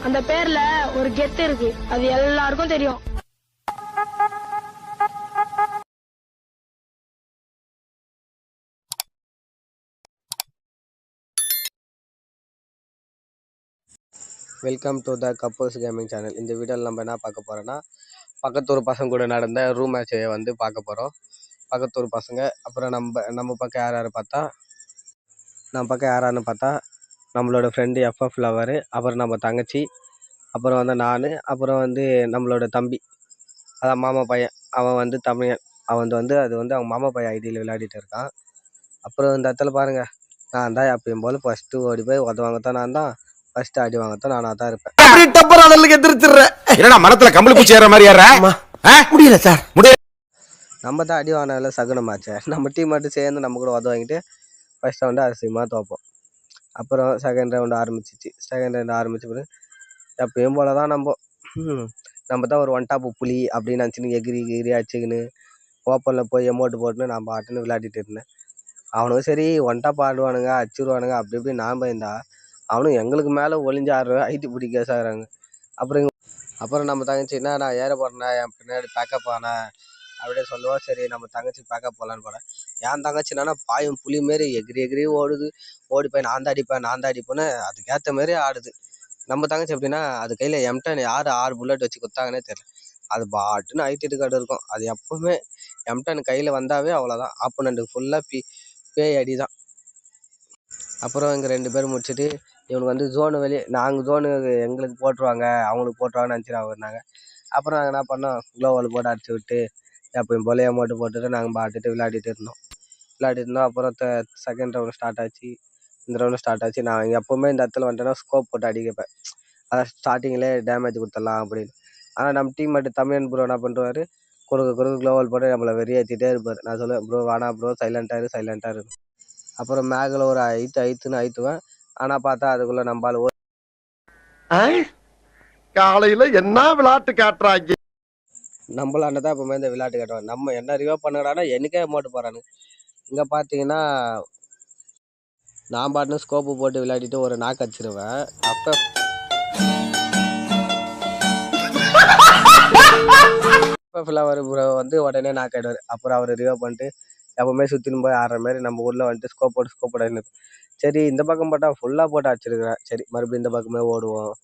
அந்த பேர்ல ஒரு கெத்து இருக்கு, அது எல்லாருக்கும் தெரியும். Welcome to the couples gaming channel. இந்த வீடியோவில் நம்ம என்ன பார்க்க போகிறோன்னா, பக்கத்தூர் பசங்க கூட நடந்த ரூம் மேட்சை வந்து பார்க்க போகிறோம். பக்கத்தூர் பசங்க, அப்புறம் நம்ம பக்கம் யார் பார்த்தா, நம்ம பக்கம் யாரான்னு பார்த்தா நம்மளோட ஃப்ரெண்டு எஃப்எஃப் லவர், அப்புறம் நம்ம தங்கச்சி, அப்புறம் வந்து நான், அப்புறம் வந்து நம்மளோட தம்பி, அதான் மாமா பையன். அவன் வந்து தமிழன். அவன் வந்து அது வந்து அவங்க மாமா பையன் ஐடியில் விளையாடிட்டு இருக்கான். அப்புறம் இந்த இடத்துல பாருங்கள், நான் தான் எப்பயும் போல் ஃபஸ்ட்டு ஓடி போய் உதவாங்கத்தான். நான் தான் ஃபஸ்ட்டு அடி வாங்கத்தான் நானாக தான் இருப்பேன். என்னடா மரத்துல கம்பளி பூச்சி ஏற மாதிரி ஏற முடியல சார், முடியல. நம்ம தான் அடி வாங்கினால சகுனமாச்சே. நம்ம டீம் மட்டும் சேர்ந்து நம்ம கூட உதவாங்கிட்டு ஃபஸ்ட் ரவுண்டு அரிசியமாக தோப்போம். அப்புறம் செகண்ட் ரவுண்டு ஆரம்பிச்சிச்சு. செகண்ட் ரவுண்டு ஆரம்பிச்ச பிறகு எப்பயும் போல தான் நம்ம தான் ஒரு ஒன் டாப் புலி அப்படின்னு நினச்சின்னு எகிரி அடிச்சுக்கின்னு ஓப்பனில் போய் எமௌண்ட்டு போட்டுன்னு நான் பாட்டுன்னு விளையாடிட்டு இருந்தேன். அவனும் சரி ஒன் டாப் ஆடுவானுங்க, அடிச்சுடுவானுங்க அப்படி இப்படி நான் பயந்தா, அவனும் எங்களுக்கு மேலே ஒளிஞ்சு ஆடுறேன், ஐடி பிடி கேஸ் ஆகிறாங்க. அப்புறம் நம்ம தங்கச்சி என்ன, நான் ஏற போகிறேன்னா என் பின்னாடி பேக்கப் ஆனேன் அப்படியே சொல்லுவோம். சரி நம்ம தங்கச்சி பேக்கப் போகலான்னு போகிறேன். என் தங்கச்சி என்னன்னா பாயும் புலி மாரி எகிரி ஓடுது. ஓடி போய் நான் தான் அடிப்பேன்னு அதுக்கேற்ற மாரி ஆடுது. நம்ம தங்கச்சி எப்படின்னா, அது கையில் M10 யார் 6 புல்லட் வச்சு குத்தாங்கன்னே தெரியல. அது பாட்டுன்னு ஐட்டிட்டு கார்டு இருக்கும். அது எப்பவுமே M10 கையில் வந்தாவே அவ்வளோதான், ஆப்போனண்ட்டுக்கு ஃபுல்லாக பேய் அடி தான். அப்புறம் இங்கே 2 பேர் முடிச்சுட்டு இவனுக்கு வந்து ஜோனு வெளியே, நாங்கள் ஜோனு எங்களுக்கு போட்டுருவாங்க அவங்களுக்கு போட்டுருவாங்கன்னு நினச்சிட்டு இருந்தாங்க. அப்புறம் நாங்கள் என்ன பண்ணோம், க்ளோவால் போட்டு அடிச்சு விட்டு எப்பயும் போல அமௌண்ட்டு போட்டுட்டு நாங்கள் பாட்டுட்டு விளையாடிட்டு இருந்தோம். அப்புறம் செகண்ட் ரவுண்டு ஸ்டார்ட் ஆச்சு. இந்த ரவுண்டு ஸ்டார்ட் ஆச்சு. நான் எப்போவுமே இந்த இடத்துல வந்துட்டேன்னா ஸ்கோப் போட்டு அடிக்கப்பேன், அதான் ஸ்டார்டிங்கிலே டேமேஜ் கொடுத்துடலாம் அப்படின்னு. ஆனால் நம்ம டீம் மட்டும் தமிழன் ப்ரோ என்ன பண்ணுறாரு, குறுக்கு க்ளோவால் போட்டு நம்மளை வெறியேற்றிட்டே இருப்பார். நான் சொல்லுவேன், ப்ரோ வேணா ப்ரோ, சைலண்ட்டாக இருக்கும். அப்புறம் மேகில் ஒரு ஐத்துன்னு ஐத்துவேன். ஆனால் பார்த்தா அதுக்குள்ளே நம்பால் காலையில என்ன விளையாட்டு காட்டுறாங்க. நம்மளாண்ட தான் எப்பவுமே இந்த விளையாட்டு காட்டுவாங்க. நம்ம என்ன ரிவோ பண்ணுறான்னா எனக்கே அமௌண்ட் போகிறானு. இங்கே பார்த்தீங்கன்னா நான் பாட்டுன்னு ஸ்கோப்பு போட்டு விளையாடிட்டு ஒரு நாக்கு அடிச்சிருவேன். அப்போ ஃப்ளவர் ப்ரோ வந்து உடனே நாக்கு ஆகிடுவார். அப்புறம் அவர் ரிவோ பண்ணிட்டு எப்பவுமே சுற்றின்னு போய் ஆடுற மாதிரி நம்ம ஊரில் வந்துட்டு ஸ்கோப் போட்டு சரி இந்த பக்கம் போட்டால் ஃபுல்லாக போட்டு அடிச்சிருக்கிறேன். சரி மறுபடியும் இந்த பக்கமே ஓடுவோம்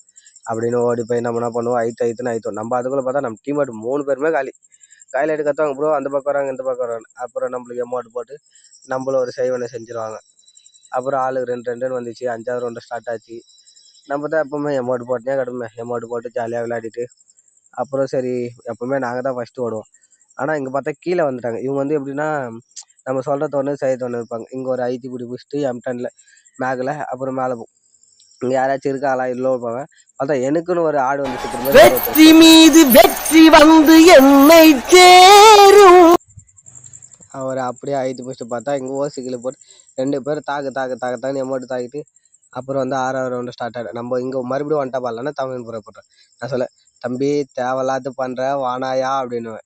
அப்படின்னு ஓடி போய் நம்ம என்ன பண்ணுவோம், ஐத்துன்னு ஐத்தோம். நம்ம அதுக்குள்ளே பார்த்தா நம்ம டீம்மேட் 3 பேருமே காலி எடுக்கத்தவங்க ப்ரோ, அந்த பக்கம் வராங்க இந்த பக்கம் வராங்க. அப்புறம் நம்மளுக்கு அமௌண்ட் போட்டு நம்மளும் ஒரு செய்வனை செஞ்சுருவாங்க. அப்புறம் ஆளுக்கு 2 வந்துச்சு. 5வது ரவுண்டு ஸ்டார்ட் ஆச்சு. நம்ம தான் எப்பவுமே அமௌண்ட் போட்டுனே கிடப்போமே, அமௌண்ட் போட்டு ஜாலியாக விளையாடிட்டு அப்புறம் சரி எப்பவுமே நாங்கள் தான் ஃபஸ்ட்டு ஓடுவோம். ஆனால் இங்கே பார்த்தா கீழே வந்துட்டாங்க. இவங்க வந்து எப்படின்னா, நம்ம சொல்கிறது ஒன்று செய்கிறது ஒன்று இருப்பாங்க. இங்கே ஒரு ஐடி பிடிச்சிட்டு M10ல மேகில் அப்புறம் மேலே இங்கே யாராச்சும் இருக்காங்களா இல்லை இருப்பாங்க. பார்த்தா எனக்குன்னு ஒரு ஆடு வந்து சுற்றுற மாதிரி வெற்றி மீது வெற்றி வந்து என்னை சேரும். அவர் அப்படியே ஐடி பிடிச்சிட்டு பார்த்தா இங்கே ஓசிக்கில் போட்டு 2 பேர் தாக்குன்னு எமௌண்ட் தாக்கிட்டு அப்புறம் வந்து 6வது ரவுண்டு ஸ்டார்ட் ஆகிடும். நம்ம இங்கே மறுபடியும் வந்துட்டா பாடலான்னா தமிழ் புற போட்டேன். நான் சொல்ல, தம்பி தேவையில்லாத பண்ணுற வானாயா அப்படின்னுவேன்.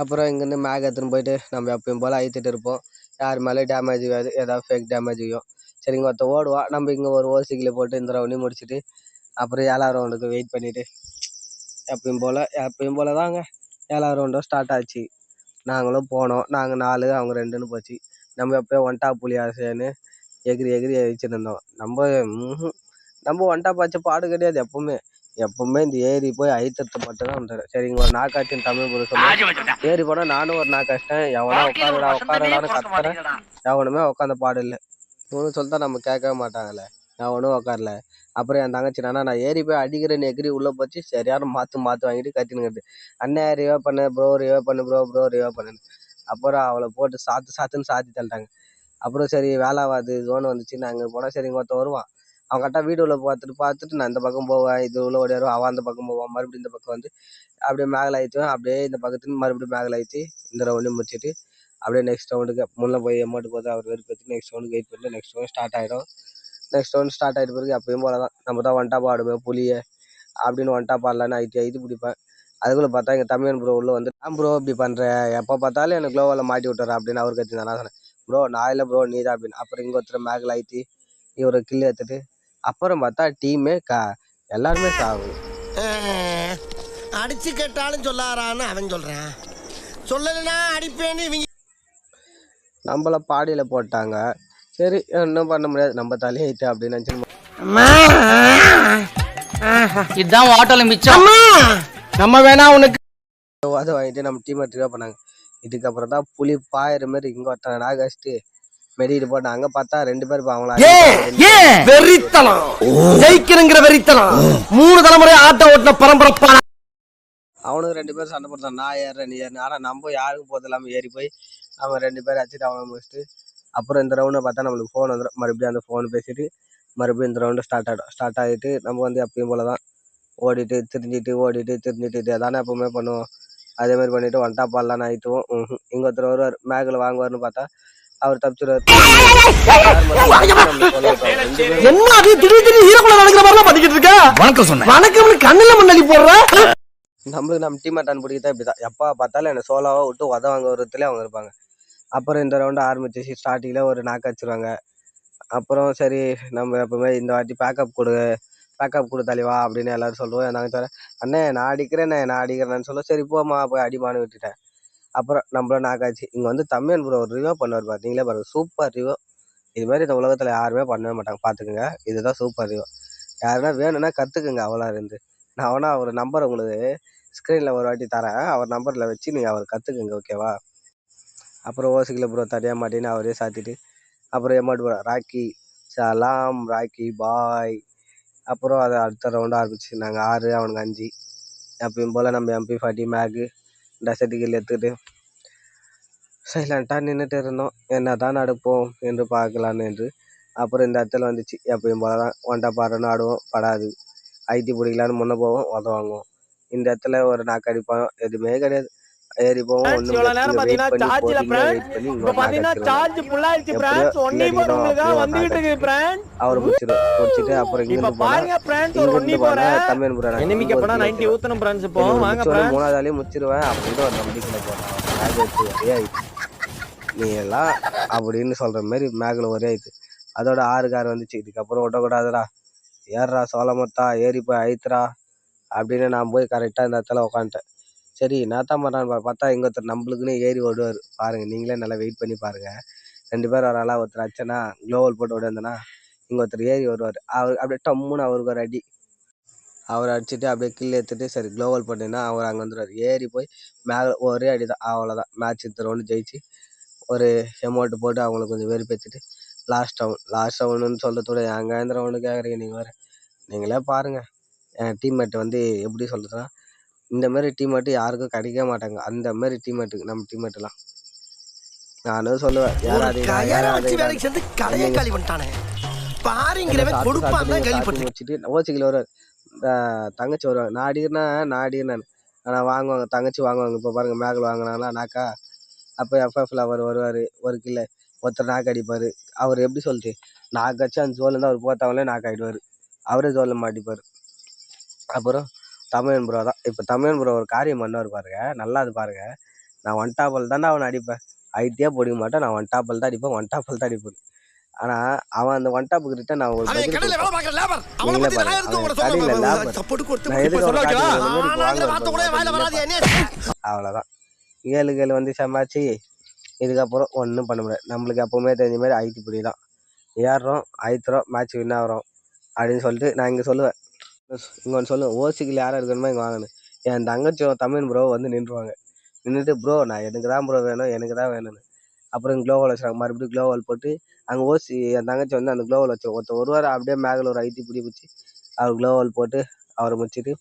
அப்புறம் இங்கேருந்து மேக் எடுத்துன்னு போயிட்டு நம்ம எப்பயும் போல் ஐத்திட்டு இருப்போம். யார் மேலே டேமேஜ் ஆகாது, ஏதாவது ஃபேக் டேமேஜ் ஆகும். சரி இங்கே ஒருத்த ஓடுவா, நம்ம இங்கே ஒரு ஓசிக்கில் போட்டு இந்த ரவுண்டையும் முடிச்சுட்டு அப்புறம் 7வது ரவுண்டுக்கு வெயிட் பண்ணிவிட்டு எப்பயும் போல் தாங்க 7வது ரவுண்டும் ஸ்டார்ட் ஆச்சு. நாங்களும் போனோம். நாங்கள் 4 அவங்க 2ன்னு போச்சு. நம்ம எப்போயும் ஒன் டாப் புலி ஆசைன்னு எகிரி அழிச்சிருந்தோம். நம்ம ஒன் டாப் ஆச்சு பாடு கிடையாது. எப்பவுமே இந்த ஏறி போய் ஐத்தத்தை மட்டும் தான் வந்துடுறேன். சரி இங்கே ஒரு நாக்காச்சுன்னு தமிழ் கூட சொல்லுவேன். ஏறி போனால் நானும் ஒரு நாக்காச்சிட்டேன். எவனா உட்காரடான்னு கத்துறேன். எவனுமே உட்காந்த பாடு இல்லை. இவனு சொல்லிட்டா நம்ம கேட்கவே மாட்டாங்கல்ல, எவனும் உட்காரல. அப்புறம் என் தங்கச்சி நான் ஏறி போய் அடிக்கிறேன்னு எகிரி உள்ளே போச்சு. சரியான மாற்று வாங்கிட்டு கத்தினுங்கிறது, அண்ணன் ரிவோ பண்ணு ப்ரோ, ரிவோ பண்ணு ப்ரோ ரிவோ பண்ணுன்னு. அப்புறம் அவளை போட்டு சாத்துன்னு சாத்தி தள்ளிட்டாங்க. அப்புறம் சரி வேலை ஆகாது, ஜோன் வந்துச்சு. நாங்கள் போனால் சரி இங்கே ஒருத்தன் வருவான். அவன் கரெக்டாக வீடியோவில் பார்த்துட்டு நான் இந்த பக்கம் போவேன், இது உள்ள ஓடியாருவான். அவன் அந்த பக்கம் போவான். மறுபடியும் இந்த பக்கம் வந்து அப்படியே மேகல் ஆயிடுவேன். அப்படியே இந்த பக்கத்துக்கு மறுபடியும் மேகல் ஆயிடுச்சு. இந்த ரவுண்டையும் முடிச்சுட்டு அப்படியே நெக்ஸ்ட் ரவுண்டுக்கு முன்னே போய் அமௌண்ட் போது அவர் வெறுப்பு நெக்ஸ்ட் ரவுண்டுக்கு வெயிட் பண்ணிட்டு நெக்ஸ்ட் ரவுண்ட் ஸ்டார்ட் ஆகிடும். நெக்ஸ்ட் ரவுண்ட் ஸ்டார்ட் ஆகிட்ட பிறகு எப்பயும் போல தான் நம்ம தான் ஒன் டாப் ஆடுவேன் புலியை அப்படின்னு ஒன் டாப் ஆடலான்னு ஐடி பிடிப்பேன். அதுக்குள்ளே பார்த்தா எங்கள் தமிழன் ப்ரோ உள்ள வந்து, நான் ப்ரோ இப்படி பண்ணுறேன், எப்போ பார்த்தாலும் எனக்கு க்ளோவால் மாட்டி விட்டுறேன் அப்படின்னு அவர் கத்தி. நான் சொன்னேன், ப்ரோ நான் இல்லை ப்ரோ நீ தான் அப்படின்னு. அப்புறம் இங்கே ஒருத்தர் மேகில் ஆயிடுச்சு. இவரை கில்லு எடுத்துட்டு அப்புறம் பார்த்தா டீமே எல்லாருமே சாகும். அடிச்சு கேட்டாலும் சொல்லாரான்னு அவன் சொல்றான், சொல்லலைன்னா அடிப்பேன்னு இவங்க நம்மள பாடியில போட்டாங்க. சரி ஒன்றும் பண்ண முடியாது, நம்ம தலையிட்டு அப்படின்னு நினச்சி இதுதான் ஆட்டோல மிச்சம். நம்ம வேணா உனக்கு அதை வாங்கிட்டு நம்ம டீம் ட்ரிவா பண்ணாங்க. இதுக்கப்புறம் தான் புலி பாயிற மாதிரி இங்கே ஒருத்தனை நாகடிச்சிட்டு மெடிட்டு போட்டாங்க. பார்த்தா 2 பேர் அவங்கள வெறித்தனம் ஜெயிக்கிறங்கிற வெறித்தனம் 3 தலைமுறை ஆட்ட ஓட்டின பரம்பரை. அவனுக்கு 2 பேர் சண்டை போட்டான். நான் ஏறுறேன் நீ ஏறேன். ஆனால் நம்ம யாருக்கும் போது இல்லாமல் ஏறி போய் அவன் 2 பேர் அடிச்சுட்டு அவனை முடிச்சுட்டு அப்புறம் இந்த ரவுண்டை பார்த்தா நம்மளுக்கு ஃபோன் வந்துடும். மறுபடியும் அந்த ஃபோன் பேசிட்டு மறுபடியும் இந்த ரவுண்டு ஸ்டார்ட் ஆகிட்டு நம்ம வந்து எப்பயும் போல தான் ஓடிட்டு திரிஞ்சிட்டு அதானே எப்பவுமே பண்ணுவோம். அதே மாதிரி பண்ணிட்டு ஒன்டா பால்லாம் ஆயிட்டுவோம். இங்கே ஒருத்தர் வருவார், மேகில் வாங்குவார்னு பார்த்தா அவர் தப்பிச்சுருவார். நம்மளுக்கு நம்ம டீம் அட்டான் பிடிக்கதான் இப்படிதான். எப்போ பார்த்தாலும் என்ன சோலாவா விட்டு வாங்க வரத்துலேயே அவங்க இருப்பாங்க. அப்புறம் இந்த ரவுண்டு ஆரம்பிச்சு ஸ்டார்டிங்கில் ஒரு நாக்கு வச்சிருவாங்க. அப்புறம் சரி நம்ம எப்பவுமே இந்த வாட்டி பேக்கப் கொடு தலைவா அப்படின்னு எல்லாரும் சொல்லுவோம். நாங்கள் சொல்ல அண்ணே நான் அடிக்கிறேன்னு சொல்ல சரி போமா போய் அடிமானு விட்டுட்டேன். அப்புறம் நம்மளும் நாக்காச்சு. இங்கே வந்து தமிழன் ப்ரோ ஒரு ரிவ்யூ பண்ணுவார் பாரு, நீங்களே பாருங்க, சூப்பர் ரிவ்யூ. இது மாதிரி இந்த உலகத்தில் யாருமே பண்ணவே மாட்டாங்க, பார்த்துக்குங்க. இதுதான் சூப்பர் ரிவ்யூ. யாருன்னா வேணும்னா கற்றுக்குங்க. அவ்வளோ இருந்து நான் வேணா அவர் நம்பர் உங்களுக்கு ஸ்க்ரீனில் ஒரு வாட்டி தரேன். அவர் நம்பரில் வச்சு நீங்கள் அவர் கற்றுக்குங்க, ஓகேவா? அப்புறம் ஓசிக்கல ப்ரோ தடையா மாட்டேன்னு அவரே சாத்திட்டு அப்புறம் எம்மாட்டு ப்ரோ ராக்கி சலாம் ராக்கி பாய். அப்புறம் அதை அடுத்த ரவுண்டு ஆரம்பிச்சு நாங்கள் 6 அவனுக்கு 5 எப்பயும் போல் நம்ம MP40 மேகு டசட்டிகள் எடுத்துக்கிட்டு சைலண்ட்டாக நின்றுட்டு இருந்தோம். என்ன தான் நடப்போம் என்று பார்க்கலான்னு என்று. அப்புறம் இந்த இடத்துல வந்துச்சு எப்பயும் போல தான் ஒன்டா பாடுறோன்னு ஆடுவோம், படாது. ஐடி பிடிக்கலான்னு முன்னே போவோம், உதவாங்குவோம். இந்த இடத்துல ஒரு நாக்கு அடிப்போம், எதுவுமே கிடையாது. ஏறி போவோம், அவரை முடிச்சுட்டு அப்புறம் இங்கிருந்து மூணாவதாலேயே முடிச்சிருவேன் அப்படின்ட்டு ஒரு நம்பிக்கையில போறேன். நீ எல்லாம் அப்படின்னு சொல்ற மாதிரி மேகில் ஒரே ஆயிடுச்சு. அதோட 6 கார் வந்துச்சு. இதுக்கப்புறம் விட்டக்கூடாதுடா, ஏறுறா சோளமொத்தா ஏறி போய் அழுத்துறா அப்படின்னு நான் போய் கரெக்டாக இந்த இடத்துல உட்காந்துட்டேன். சரி நான் தான் பண்ணுறான்னு பார்த்தா இங்கே ஒருத்தர் நம்மளுக்குன்னு ஏறி ஓடுவார் பாருங்க, நீங்களே நல்லா வெயிட் பண்ணி பாருங்க. 2 பேர் வரலாம். ஒருத்தர் அச்சனா க்ளோவல் போட்டு ஓடிந்தேன்னா இங்கே ஒருத்தர் ஏறி வருவார். அவர் அப்படியே டம்முன்னு அவருக்கு ஒரு அடி, அவர் அடிச்சுட்டு அப்படியே கில் எடுத்துட்டு சரி க்ளோவல் போட்டேன்னா அவர் அங்கே வந்துடுவார். ஏறி போய் மேலே ஒரே அடி தான், அவ்வளோதான். மேட்ச் இந்த ரவுண்டு ஜெயிச்சு ஒரு எமௌண்ட்டு போட்டு அவங்களுக்கு கொஞ்சம் வெறுப்பேற்றிட்டு லாஸ்ட் ரவுண்டுன்னு சொல்கிறதோட எங்கே இந்த ரவுண்டு கேட்குறீங்க நீங்கள் வேறு? நீங்களே பாருங்கள். என் டீம்மேட் வந்து எப்படி சொல்கிறதுன்னா இந்த மாதிரி டீம்மேட்டு யாருக்கும் கிடைக்க மாட்டாங்க. அந்த மாதிரி டீம்மேட்டு நம்ம டீம்மேட்டுலாம் நானும் சொல்லுவேன் வச்சுட்டு ஓசிக்கில் வருவார், தங்கச்சி வருவாங்க. நான் அடிக்கிறேன் ஆனால் வாங்குவாங்க, தங்கச்சி வாங்குவாங்க. இப்போ பாருங்கள் மேகில் வாங்கினாங்களா நாக்கா. அப்போ FFல அவர் வருவார், ஒரு கிலோ ஒருத்தர் நாக்கு அடிப்பார். அவர் எப்படி சொல்லிட்டு நாக்கு வச்சு அந்த ஜோலேருந்து அவர் போத்தவங்களே நாக்கு ஆகிடுவார், அவரே ஜோலில் மாட்டிப்பார். அப்புறம் தமிழன் ப்ரோ தான். இப்போ தமிழன் ப்ரோ ஒரு காரியம் பண்ணுவார் பாருங்க, நல்லா அது பாருங்க. நான் ஒன் டாப்பல் தானே அவனை அடிப்பேன், ஐடியா பிடிக்க மாட்டேன். நான் ஒன் டாப்பல் தான் அடிப்பேன். ஆனால் அவன் அந்த ஒன் டாப்புக்கு கிட்ட நான் ஒரு அவ்வளோதான். 7 வந்து சமாச்சு. இதுக்கப்புறம் ஒன்றும் பண்ண முடியாது. நம்மளுக்கு எப்பவுமே தெரிஞ்ச மாதிரி ஐடி பிடி தான். ஏறுறோம், அழுத்துறோம், மேட்ச் வின் ஆகிறோம் அப்படின்னு சொல்லிட்டு நான் இங்கே சொல்லுவேன். இங்கே ஒன்று சொல்லுவேன், ஓசிக்கில் யாராக இருக்கணுமோ இங்கே வாங்கணும். என் தங்கச்சி தமிழ் ப்ரோ வந்து நின்றுவாங்க. நின்றுட்டு ப்ரோ நான் எனக்கு தான் ப்ரோ வேணும், எனக்கு தான் வேணும்னு. அப்புறம் க்ளோவல் வச்சுருவாங்க. மறுபடியும் க்ளோவல் போட்டு அங்கே ஓசி என் தங்கச்சி வந்து அந்த க்ளோவல் வச்சு ஒருத்தர் வருவார். அப்படியே மேகில் ஒரு ஐடி பிடிச்சி அவர் க்ளோவல் போட்டு அவரை முடிச்சுட்டு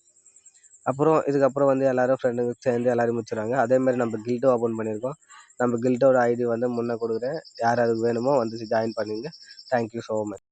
அப்புறம் இதுக்கப்புறம் வந்து எல்லோரும் ஃப்ரெண்டுங்க சேர்ந்து எல்லோரும் முடிச்சுடுறாங்க. அதேமாதிரி நம்ம கில்ட்டு ஓப்பன் பண்ணியிருக்கோம். நம்ம கில்ட்டோட ஐடி வந்து முன்னே கொடுக்குறேன். யார் அதுக்கு வேணுமோ வந்து ஜாயின் பண்ணுங்க. Thank you so much.